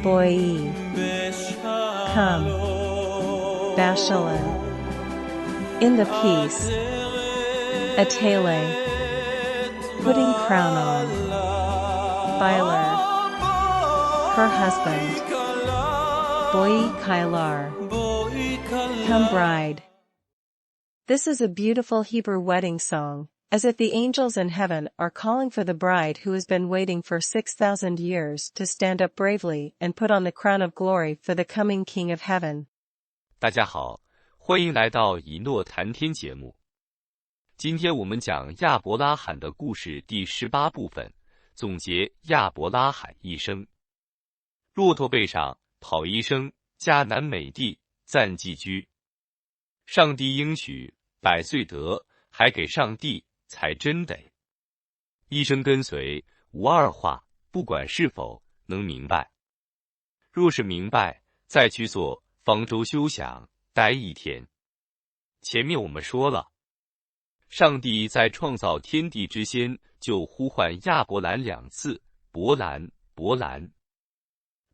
Boi. Come. Bashalan. In the peace. Atele. Putting crown on. Byler. Her husband. Boi Kailar. Come bride. This is a beautiful Hebrew wedding song, as if the angels in heaven are calling for the bride who has been waiting for 6,000 years to stand up bravely and put on the crown of glory for the coming King of Heaven. 大家好，欢迎来到以诺谈天节目。今天我们讲亚伯拉罕的故事第18部分，总结亚伯拉罕一生。骆驼背上跑一生，迦南美地暂寄居。上帝应许100岁得，还给上帝才真得。一生跟随无二话，不管是否能明白。若是明白，再去做方舟休想待一天。前面我们说了，上帝在创造天地之先就呼唤亚伯兰2次，伯兰，伯兰。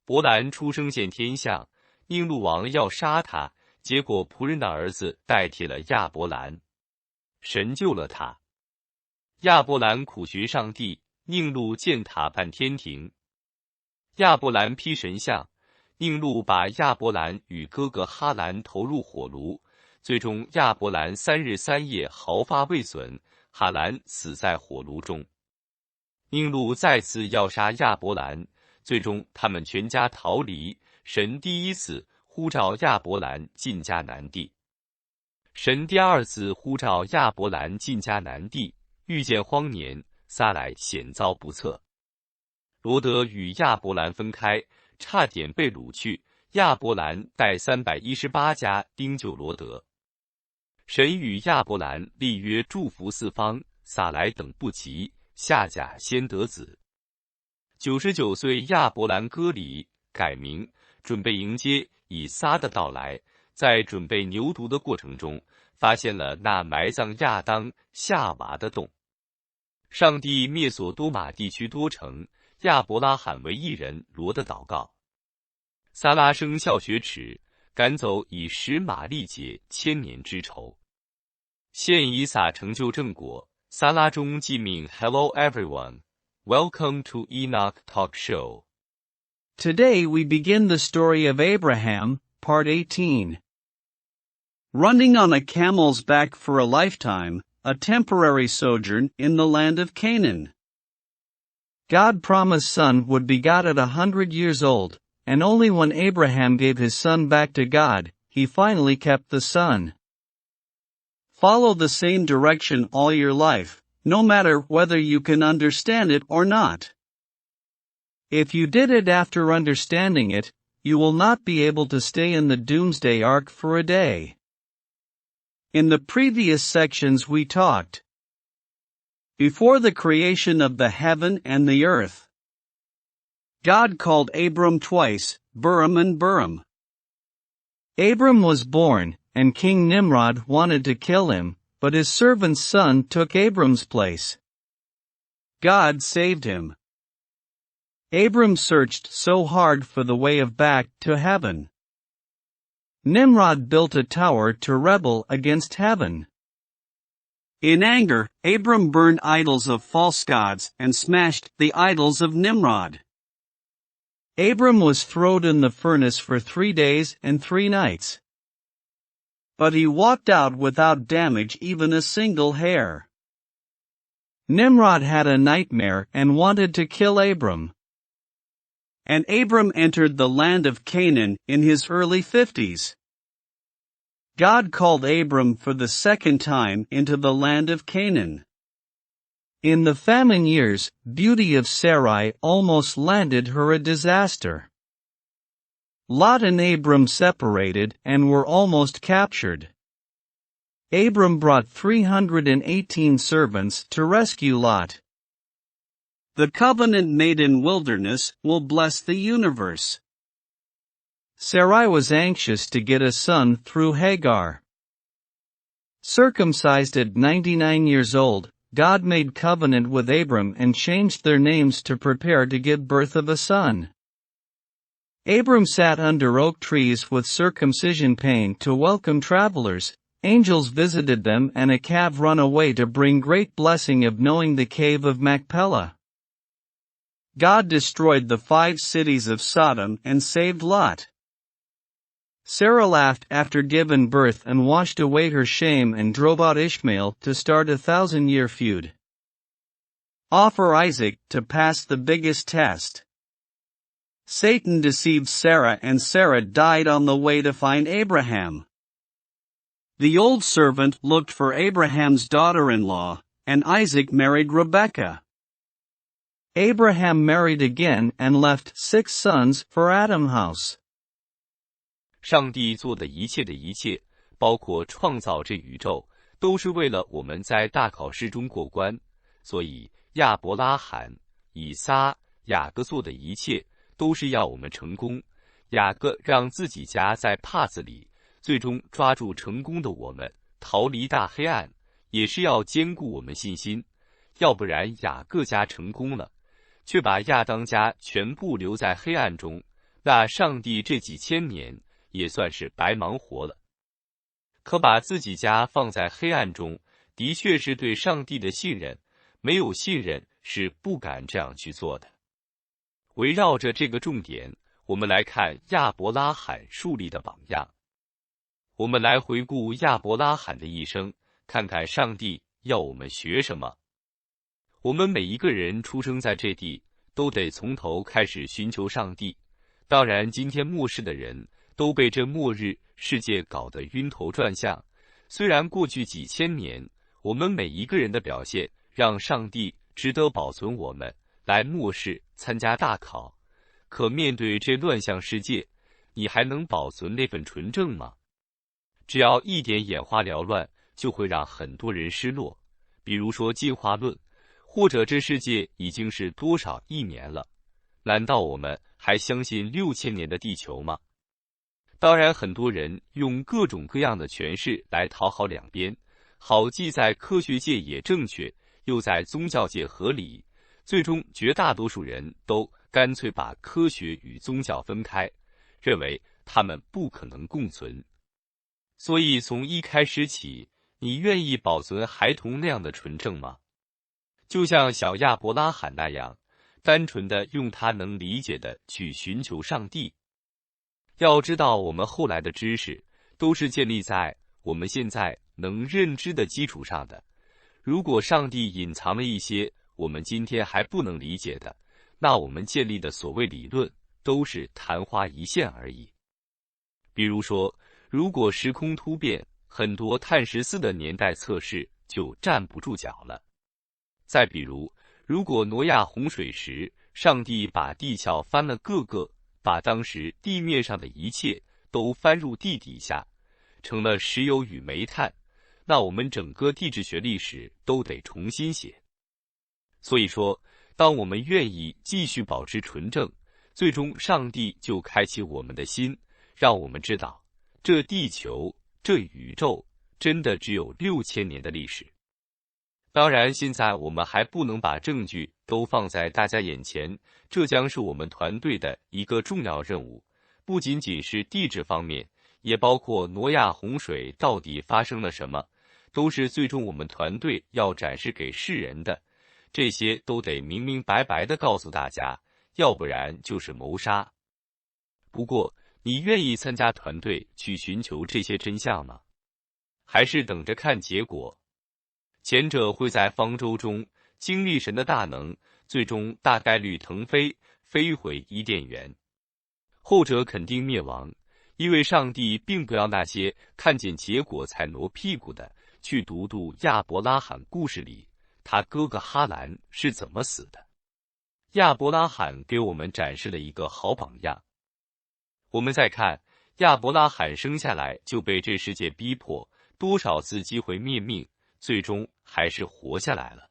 伯兰出生见天象，宁录王要杀他，结果仆人的儿子代替了亚伯兰，神救了他。亚伯兰苦寻上帝，宁录建塔办天庭。亚伯兰披神像，宁录把亚伯兰与哥哥哈兰投入火炉，最终亚伯兰3日3夜毫发未损，哈兰死在火炉中。宁录再次要杀亚伯兰，最终他们全家逃离，神第一次呼召亚伯兰进迦南地。神第二次呼召亚伯兰进迦南地，遇见荒年，撒来险遭不测。罗德与亚伯兰分开，差点被掳去，亚伯兰带318家丁救罗德。神与亚伯兰立约，祝福四方，撒来等不及，下甲先得子。99岁亚伯兰割礼改名，准备迎接以撒的到来。在准备牛犊的过程中，发现了那埋葬亚当夏娃的洞。上帝灭所多玛地区多城，亚伯拉罕为一人罗的祷告。撒拉生效学齿，赶走以使玛丽解1000年之仇。现以撒成就正果，撒拉中记命 Hello everyone, welcome to Enoch Talk Show. Today we begin the story of Abraham, part 18. Running on a camel's back for a lifetime, a temporary sojourn in the land of Canaan. God promised son would be begot at 100 years old, and only when Abraham gave his son back to God, he finally kept the son. Follow the same direction all your life, no matter whether you can understand it or not. If you did it after understanding it, you will not be able to stay in the Doomsday Ark for a day. In the previous sections we talked before the creation of the heaven and the earth. God called Abram twice, Burim and Burim. Abram was born, and King Nimrod wanted to kill him, but his servant's son took Abram's place. God saved him. Abram searched so hard for the way of back to heaven. Nimrod built a tower to rebel against heaven. In anger, Abram burned idols of false gods and smashed the idols of Nimrod. Abram was thrown in the furnace for 3 days and 3 nights. But he walked out without damage even a single hair. Nimrod had a nightmare and wanted to kill Abram. And Abram entered the land of Canaan in his early 50s. God called Abram for the second time into the land of Canaan. In the famine years, beauty of Sarai almost landed her a disaster. Lot and Abram separated and were almost captured. Abram brought 318 servants to rescue Lot. The covenant made in wilderness will bless the universe. Sarai was anxious to get a son through Hagar. Circumcised at 99 years old, God made covenant with Abram and changed their names to prepare to give birth of a son. Abram sat under oak trees with circumcision pain to welcome travelers. Angels visited them and a calf run away to bring great blessing of knowing the cave of Machpelah. God destroyed the 5 cities of Sodom and saved Lot. Sarah laughed after giving birth and washed away her shame and drove out Ishmael to start a 1,000-year feud. Offer Isaac to pass the biggest test. Satan deceived Sarah and Sarah died on the way to find Abraham. The old servant looked for Abraham's daughter-in-law, and Isaac married Rebekah. Abraham married again and left 6 sons for Adam's house. 上帝做的一切的一切，包括创造这宇宙，都是为了我们在大考试中过关。所以亚伯拉罕、以撒、雅各做的一切，都是要我们成功。雅各让自己夹在帕子里，最终抓住成功的我们，逃离大黑暗，也是要兼顾我们信心。要不然雅各家成功了，却把亚当家全部留在黑暗中，那上帝这几千年也算是白忙活了。可把自己家放在黑暗中，的确是对上帝的信任，没有信任是不敢这样去做的。围绕着这个重点，我们来看亚伯拉罕树立的榜样。我们来回顾亚伯拉罕的一生，看看上帝要我们学什么。我们每一个人出生在这地，都得从头开始寻求上帝。当然，今天末世的人都被这末日世界搞得晕头转向。虽然过去几千年，我们每一个人的表现让上帝值得保存我们来末世参加大考，可面对这乱象世界，你还能保存那份纯正吗？只要一点眼花缭乱，就会让很多人失落。比如说进化论，或者这世界已经是多少亿年了，难道我们还相信6000年的地球吗？当然，很多人用各种各样的诠释来讨好两边，好既在科学界也正确，又在宗教界合理，最终绝大多数人都干脆把科学与宗教分开，认为他们不可能共存。所以从一开始起，你愿意保存孩童那样的纯正吗？就像小亚伯拉罕那样，单纯的用他能理解的去寻求上帝。要知道，我们后来的知识都是建立在我们现在能认知的基础上的。如果上帝隐藏了一些我们今天还不能理解的，那我们建立的所谓理论都是昙花一现而已。比如说，如果时空突变，很多碳14的年代测试就站不住脚了。再比如，如果挪亚洪水时，上帝把地壳翻了个个，把当时地面上的一切都翻入地底下，成了石油与煤炭，那我们整个地质学历史都得重新写。所以说，当我们愿意继续保持纯正，最终上帝就开启我们的心，让我们知道，这地球，这宇宙真的只有6000年的历史。当然，现在我们还不能把证据都放在大家眼前，这将是我们团队的一个重要任务，不仅仅是地质方面，也包括挪亚洪水到底发生了什么，都是最终我们团队要展示给世人的，这些都得明明白白地告诉大家，要不然就是谋杀。不过，你愿意参加团队去寻求这些真相吗？还是等着看结果？前者会在方舟中经历神的大能，最终大概率腾飞，飞回伊甸园；后者肯定灭亡，因为上帝并不要那些看见结果才挪屁股的。去读读亚伯拉罕故事里，他哥哥哈兰是怎么死的。亚伯拉罕给我们展示了一个好榜样。我们再看亚伯拉罕生下来就被这世界逼迫，多少次机会灭命，最终还是活下来了。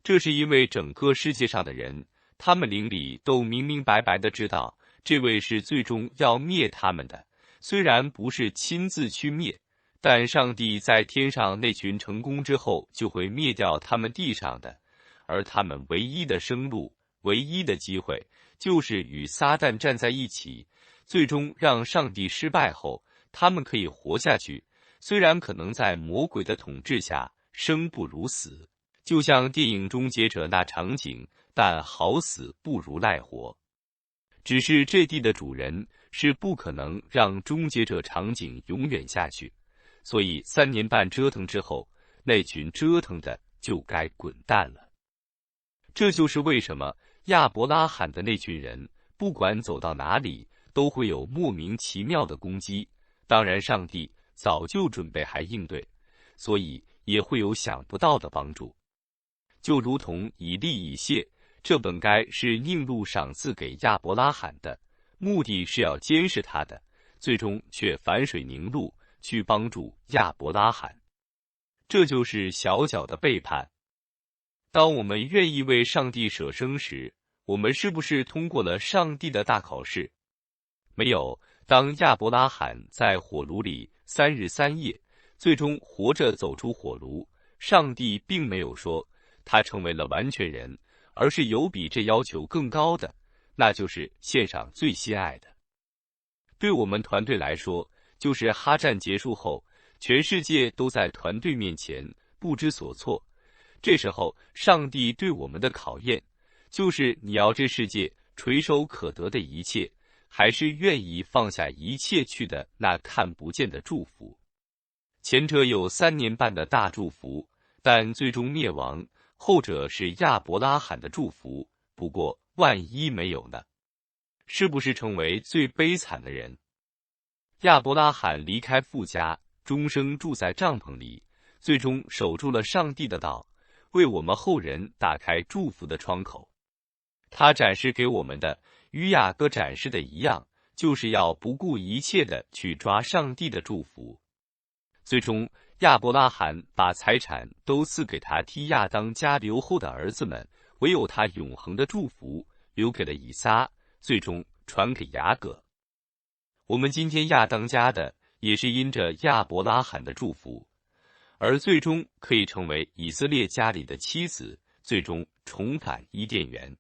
这是因为整个世界上的人，他们灵里都明明白白地知道，这位是最终要灭他们的，虽然不是亲自去灭，但上帝在天上那群成功之后，就会灭掉他们地上的，而他们唯一的生路，唯一的机会，就是与撒旦站在一起，最终让上帝失败后，他们可以活下去，虽然可能在魔鬼的统治下生不如死，就像电影《终结者》那场景，但好死不如赖活。只是这地的主人是不可能让终结者场景永远下去，所以3年半折腾之后，那群折腾的就该滚蛋了。这就是为什么亚伯拉罕的那群人不管走到哪里都会有莫名其妙的攻击，当然上帝早就准备还应对，所以也会有想不到的帮助。就如同以利以谢，这本该是宁禄赏赐给亚伯拉罕的，目的是要监视他的，最终却反水凝露去帮助亚伯拉罕。这就是小小的背叛。当我们愿意为上帝舍生时，我们是不是通过了上帝的大考试？没有。当亚伯拉罕在火炉里3日3夜，最终活着走出火炉，上帝并没有说他成为了完全人，而是有比这要求更高的，那就是献上最心爱的。对我们团队来说，就是哈战结束后，全世界都在团队面前不知所措。这时候，上帝对我们的考验，就是你要这世界垂手可得的一切，还是愿意放下一切去的那看不见的祝福。前者有3年半的大祝福，但最终灭亡；后者是亚伯拉罕的祝福，不过万一没有呢？是不是成为最悲惨的人？亚伯拉罕离开父家，终生住在帐篷里，最终守住了上帝的道，为我们后人打开祝福的窗口。他展示给我们的，与雅各展示的一样，就是要不顾一切的去抓上帝的祝福。最终，亚伯拉罕把财产都赐给他替亚当家留后的儿子们，唯有他永恒的祝福留给了以撒，最终传给雅各。我们今天亚当家的，也是因着亚伯拉罕的祝福，而最终可以成为以色列家里的妻子，最终重返伊甸园。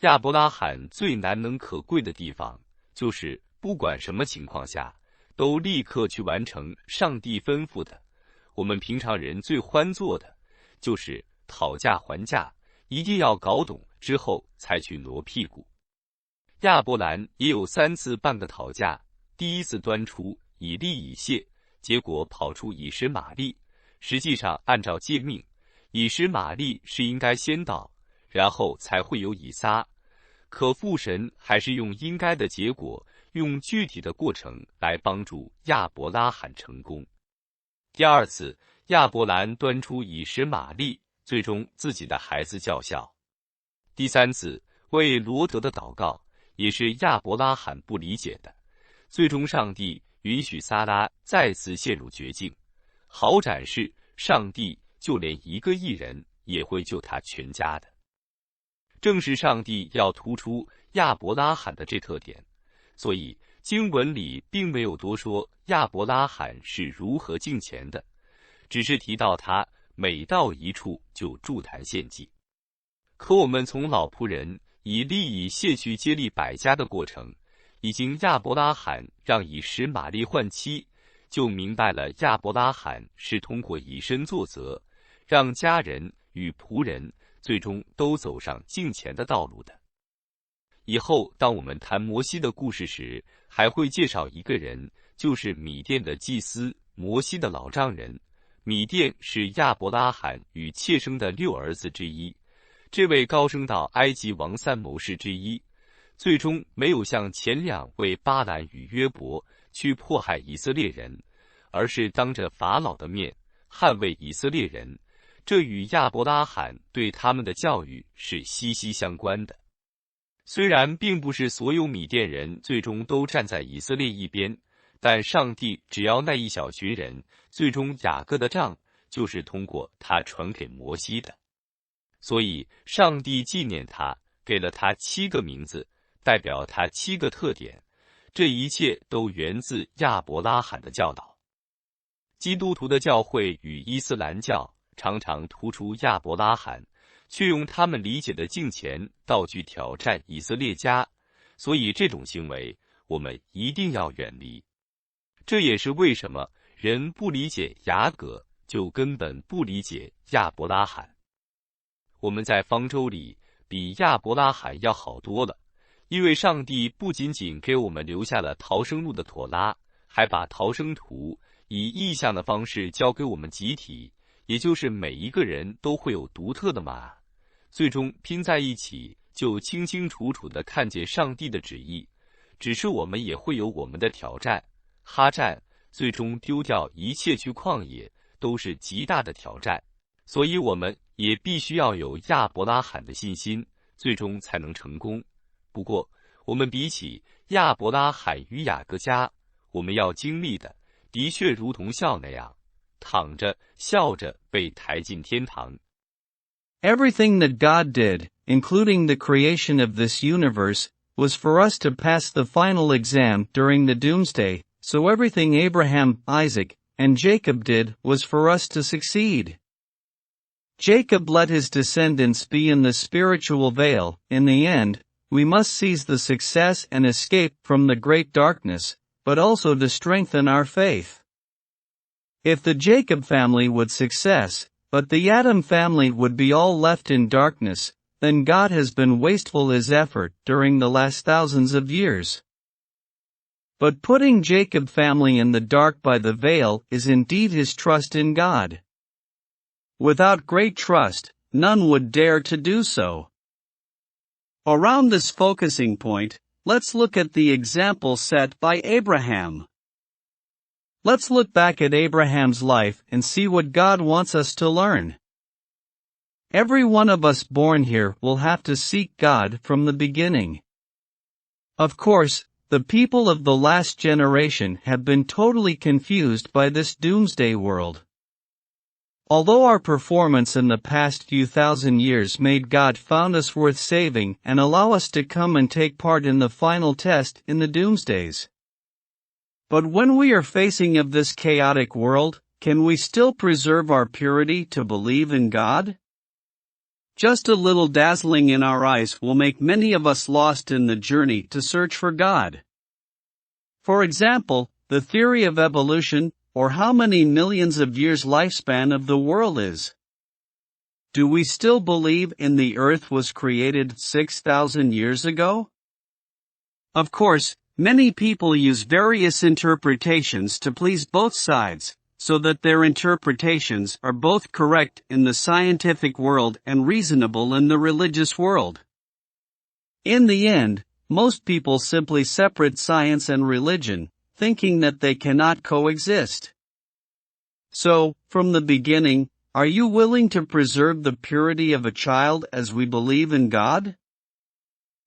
亚伯拉罕最难能可贵的地方，就是不管什么情况下，都立刻去完成上帝吩咐的。我们平常人最欢做的，就是讨价还价，一定要搞懂之后才去挪屁股。亚伯兰也有3次半个讨价，第一次端出以利以谢，结果跑出以实玛利。实际上按照诫命，以实玛利是应该先到，然后才会有以撒。可父神还是用应该的结果，用具体的过程来帮助亚伯拉罕成功。第2次，亚伯兰端出以实玛利，最终自己的孩子叫孝。第3次，为罗德的祷告，也是亚伯拉罕不理解的，最终上帝允许撒拉再次陷入绝境，好展示上帝就连一个义人也会救他全家的。正是上帝要突出亚伯拉罕的这特点，所以经文里并没有多说亚伯拉罕是如何敬虔的，只是提到他每到一处就筑坛献祭。可我们从老仆人以利以谢去接力百家的过程，已经亚伯拉罕让以实玛利换妻，就明白了亚伯拉罕是通过以身作则，让家人与仆人最终都走上敬虔的道路的。以后当我们谈摩西的故事时，还会介绍一个人，就是米甸的祭司，摩西的老丈人。米甸是亚伯拉罕与妾生的6儿子之一，这位高升到埃及王3谋士之一，最终没有像前2位巴兰与约伯去迫害以色列人，而是当着法老的面捍卫以色列人。这与亚伯拉罕对他们的教育是息息相关的。虽然并不是所有米甸人最终都站在以色列一边，但上帝只要那一小群人，最终雅各的账就是通过他传给摩西的。所以上帝纪念他，给了他7个名字，代表他7个特点。这一切都源自亚伯拉罕的教导。基督徒的教会与伊斯兰教常常突出亚伯拉罕，却用他们理解的敬虔道具挑战以色列家，所以这种行为我们一定要远离。这也是为什么人不理解雅各，就根本不理解亚伯拉罕。我们在方舟里比亚伯拉罕要好多了，因为上帝不仅仅给我们留下了逃生路的妥拉，还把逃生图以意象的方式交给我们集体，也就是每一个人都会有独特的马，最终拼在一起，就清清楚楚地看见上帝的旨意。只是我们也会有我们的挑战，哈战，最终丢掉一切去旷野，都是极大的挑战。所以我们也必须要有亚伯拉罕的信心，最终才能成功。不过，我们比起亚伯拉罕与雅各家，我们要经历的，的确如同笑那样，躺着笑着被抬进天堂。Everything that God did, including the creation of this universe, was for us to pass the final exam during the Doomsday, so everything Abraham, Isaac, and Jacob did was for us to succeed. Jacob let his descendants be in the spiritual veil. In the end, we must seize the success and escape from the great darkness, but also to strengthen our faith. If the Jacob family would success, but the Adam family would be all left in darkness, then God has been wasteful his effort during the last thousands of years. But putting Jacob family in the dark by the veil is indeed his trust in God. Without great trust, none would dare to do so. Around this focusing point, let's look at the example set by Abraham. Let's look back at Abraham's life and see what God wants us to learn. Every one of us born here will have to seek God from the beginning. Of course, the people of the last generation have been totally confused by this doomsday world. Although our performance in the past few thousand years made God found us worth saving and allow us to come and take part in the final test in the doomsdays. But when we are facing of this chaotic world, can we still preserve our purity to believe in God? Just a little dazzling in our eyes will make many of us lost in the journey to search for God. For example, the theory of evolution, or how many millions of years lifespan of the world is. Do we still believe in the earth was created 6,000 years ago? Of course, many people use various interpretations to please both sides, so that their interpretations are both correct in the scientific world and reasonable in the religious world. In the end, most people simply separate science and religion, thinking that they cannot coexist. So, from the beginning, are you willing to preserve the purity of a child as we believe in God?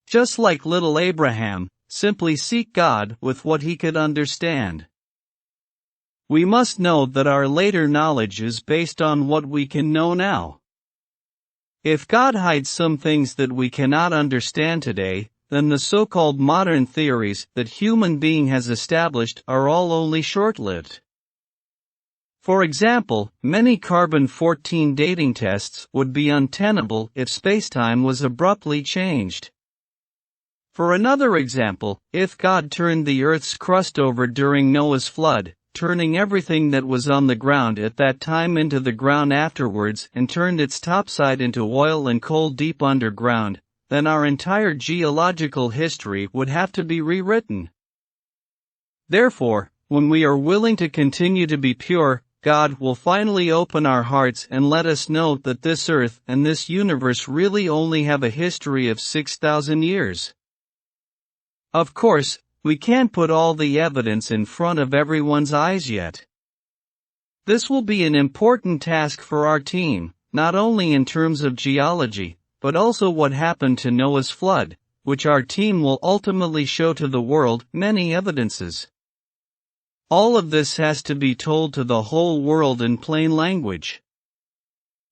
Just like little Abraham, simply seek God with what he could understand. We must know that our later knowledge is based on what we can know now. If God hides some things that we cannot understand today, then the so-called modern theories that human being has established are all only short-lived. For example, many carbon-14 dating tests would be untenable if spacetime was abruptly changed. For another example, if God turned the Earth's crust over during Noah's flood, turning everything that was on the ground at that time into the ground afterwards and turned its topside into oil and coal deep underground, then our entire geological history would have to be rewritten. Therefore, when we are willing to continue to be pure, God will finally open our hearts and let us know that this earth and this universe really only have a history of 6,000 years. Of course, we can't put all the evidence in front of everyone's eyes yet. This will be an important task for our team, not only in terms of geology, but also what happened to Noah's flood, which our team will ultimately show to the world many evidences. All of this has to be told to the whole world in plain language.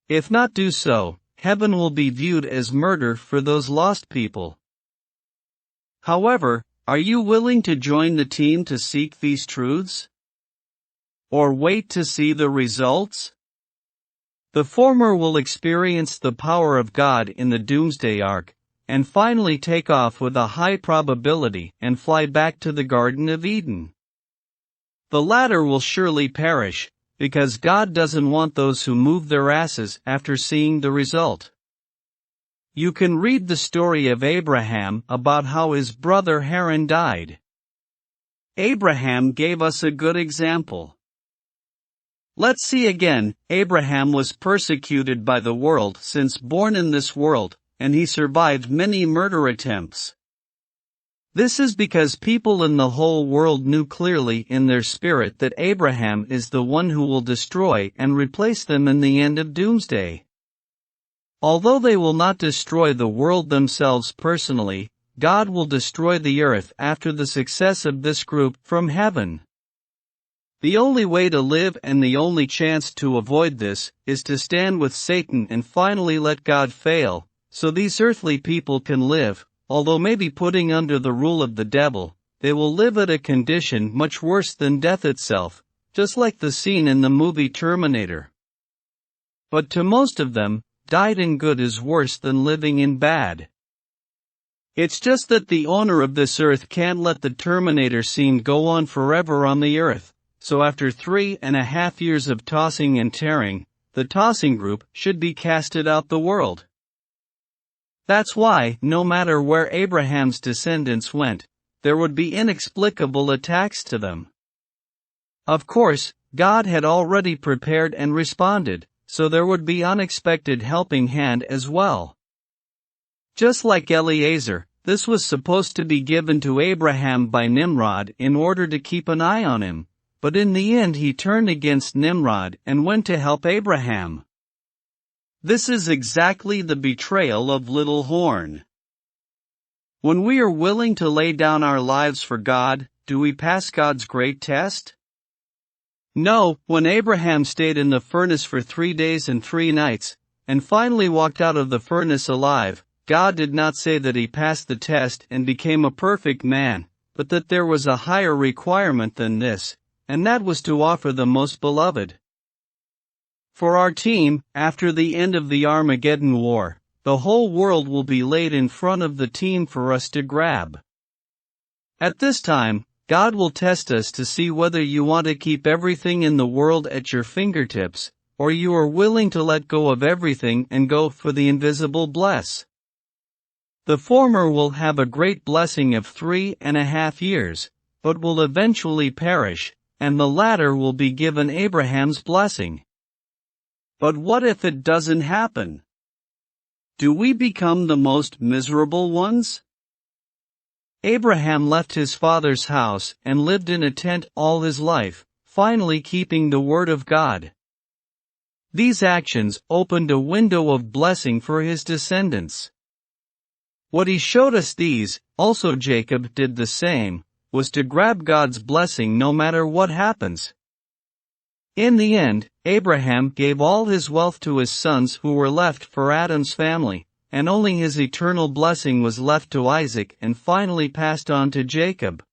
If not do so, heaven will be viewed as murder for those lost people. However, are you willing to join the team to seek these truths? Or wait to see the results? The former will experience the power of God in the Doomsday Ark, and finally take off with a high probability and fly back to the Garden of Eden. The latter will surely perish, because God doesn't want those who move their asses after seeing the result. You can read the story of Abraham about how his brother Haran died. Abraham gave us a good example. Let's see again. Abraham was persecuted by the world since born in this world, and he survived many murder attempts. This is because people in the whole world knew clearly in their spirit that Abraham is the one who will destroy and replace them in the end of doomsday. Although they will not destroy the world themselves personally, God will destroy the earth after the success of this group from heaven. The only way to live and the only chance to avoid this is to stand with Satan and finally let God fail, so these earthly people can live. Although maybe putting under the rule of the devil, they will live at a condition much worse than death itself, just like the scene in the movie Terminator. But to most of them, died in good is worse than living in bad. It's just that the owner of this earth can't let the Terminator scene go on forever on the earth, so after 3.5 years of tossing and tearing, the tossing group should be casted out the world. That's why, no matter where Abraham's descendants went, there would be inexplicable attacks to them. Of course, God had already prepared and responded, so there would be unexpected helping hand as well. Just like Eliezer, this was supposed to be given to Abraham by Nimrod in order to keep an eye on him, but in the end he turned against Nimrod and went to help Abraham. This is exactly the betrayal of Little Horn. When we are willing to lay down our lives for God, do we pass God's great test? No. When Abraham stayed in the furnace for 3 days and 3 nights, and finally walked out of the furnace alive, God did not say that he passed the test and became a perfect man, but that there was a higher requirement than this, and that was to offer the most beloved. For our team, after the end of the Armageddon War, the whole world will be laid in front of the team for us to grab. At this time, God will test us to see whether you want to keep everything in the world at your fingertips, or you are willing to let go of everything and go for the invisible bless. The former will have a great blessing of 3.5 years, but will eventually perish, and the latter will be given Abraham's blessing. But what if it doesn't happen? Do we become the most miserable ones? Abraham left his father's house and lived in a tent all his life, finally keeping the word of God. These actions opened a window of blessing for his descendants. What he showed us these, also Jacob did the same, was to grab God's blessing no matter what happens. In the end, Abraham gave all his wealth to his sons who were left for Adam's family, and only his eternal blessing was left to Isaac and finally passed on to Jacob.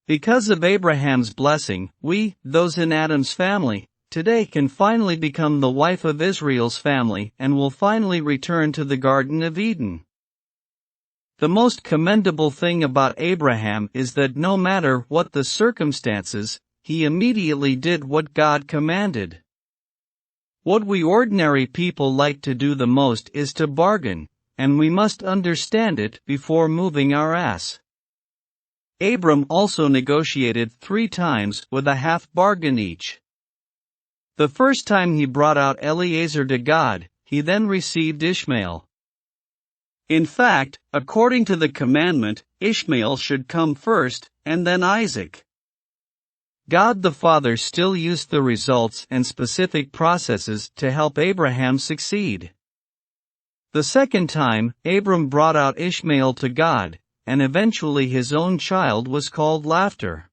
Because of Abraham's blessing, we, those in Adam's family, today can finally become the wife of Israel's family and will finally return to the Garden of Eden. The most commendable thing about Abraham is that no matter what the circumstances, he immediately did what God commanded. What we ordinary people like to do the most is to bargain, and we must understand it before moving our ass. Abram also negotiated 3 times with a half bargain each. The first time he brought out Eliezer to God, he then received Ishmael. In fact, according to the commandment, Ishmael should come first, and then Isaac. God the Father still used the results and specific processes to help Abraham succeed. The second time, Abram brought out Ishmael to God, and eventually his own child was called Laughter.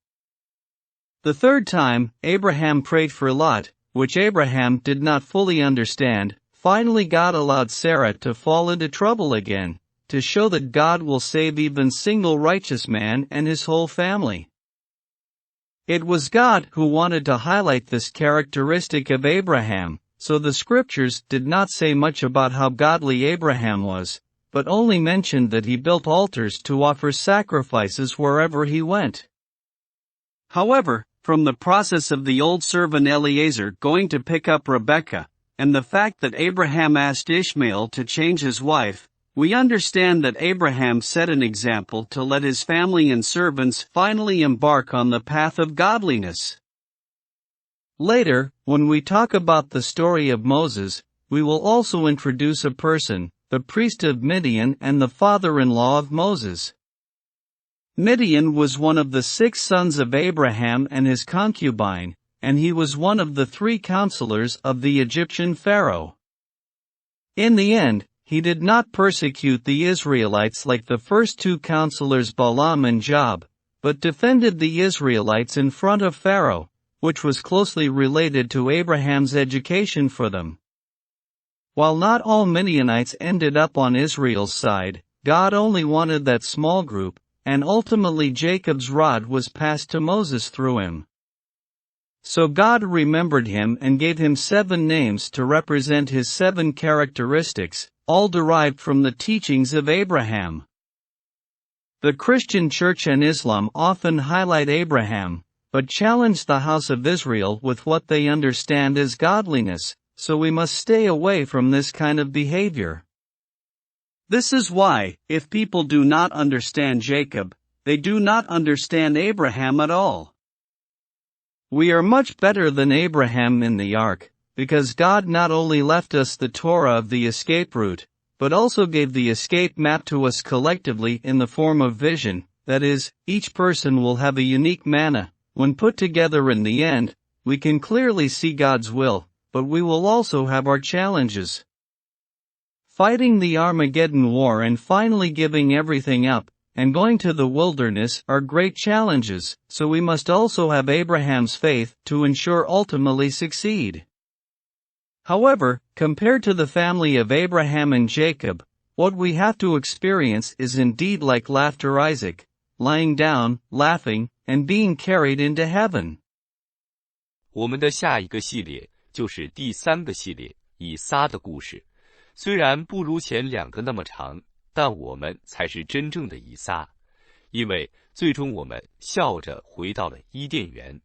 The third time, Abraham prayed for Lot, which Abraham did not fully understand. Finally God allowed Sarah to fall into trouble again, to show that God will save even single righteous man and his whole family. It was God who wanted to highlight this characteristic of Abraham, so the scriptures did not say much about how godly Abraham was, but only mentioned that he built altars to offer sacrifices wherever he went. However, from the process of the old servant Eliezer going to pick up Rebekah, and the fact that Abraham asked Ishmael to change his wife, we understand that Abraham set an example to let his family and servants finally embark on the path of godliness. Later, when we talk about the story of Moses, we will also introduce a person, the priest of Midian and the father-in-law of Moses. Midian was one of the 6 sons of Abraham and his concubine, and he was one of the 3 counselors of the Egyptian Pharaoh. In the end, he did not persecute the Israelites like the first 2 counselors Balaam and Job, but defended the Israelites in front of Pharaoh, which was closely related to Abraham's education for them. While not all Midianites ended up on Israel's side, God only wanted that small group, and ultimately Jacob's rod was passed to Moses through him. So God remembered him and gave him 7 names to represent his 7 characteristics, all derived from the teachings of Abraham. The Christian Church and Islam often highlight Abraham, but challenge the house of Israel with what they understand as godliness, so we must stay away from this kind of behavior. This is why, if people do not understand Jacob, they do not understand Abraham at all. We are much better than Abraham in the ark, because God not only left us the Torah of the escape route, but also gave the escape map to us collectively in the form of vision, that is, each person will have a unique manna. When put together in the end, we can clearly see God's will, but we will also have our challenges. Fighting the Armageddon war and finally giving everything up, and going to the wilderness are great challenges, so we must also have Abraham's faith to ensure ultimately succeed. However, compared to the family of Abraham and Jacob, what we have to experience is indeed like laughter Isaac, lying down, laughing, and being carried into heaven. 我们的下一个系列就是第3个系列，以撒的故事。虽然不如前2个那么长，但我们才是真正的以撒，因为最终我们笑着回到了伊甸园。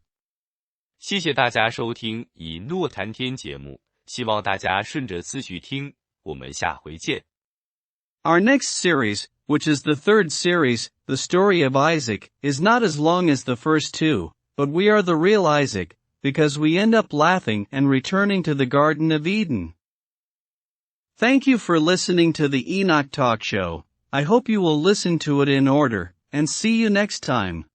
谢谢大家收听以诺谈天节目，希望大家顺着思绪听，我们下回见。Our next series, which is the 3rd series, the story of Isaac, is not as long as the first 2, but we are the real Isaac, because we end up laughing and returning to the Garden of Eden. Thank you for listening to the EnochTH show. I hope you will listen to it in order, and see you next time.